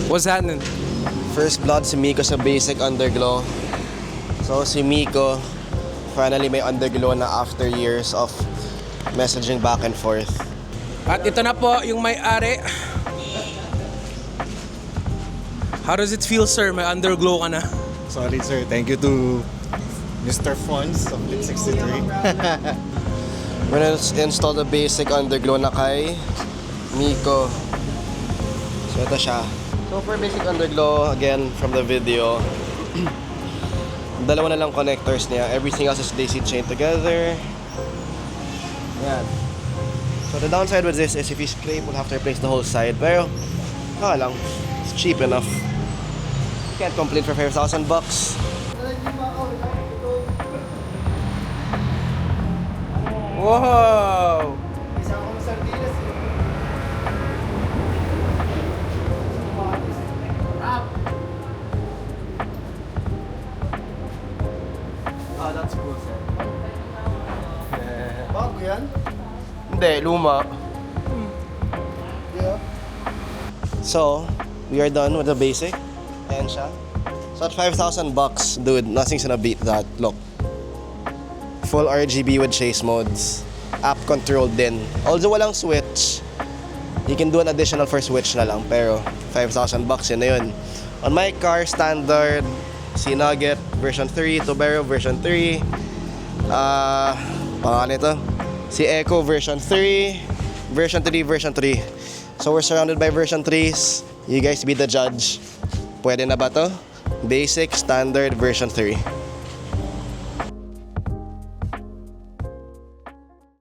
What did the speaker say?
What's happening? First blood si Miko sa Basic Underglow. So si Miko, finally may underglow na after years of messaging back and forth. At ito na po yung may-ari. How does it feel, sir? May underglow ka na. Sorry sir, thank you to Mr. Fons of Lit63. We're gonna install the Basic Underglow na kay Miko. So ito siya. So for Basic Underglow, again from the video, dalawa na lang connectors niya. Everything else is DC chain together. Yan. So the downside with this is if you scrape, we'll have to replace the whole side. Pero, lang. It's cheap enough. Can't complain for 5,000 bucks. Wow! Ah, that's cool, sir. Bago yan? Hindi, luma. Yeah. So, we are done with the basic. Ayan siya. So at 5,000 bucks, dude, nothing's gonna beat that. Look. Full RGB with chase modes. App controlled din. Although walang switch, you can do an additional for switch na lang. Pero 5,000 bucks, yun na yun. On my car, standard, si Nugget version 3, Tobero version 3. Pangalan ito? Si Echo version 3, version 3, version 3. So we're surrounded by version 3s. You guys be the judge. Pwede na ba to? Basic, standard, version 3.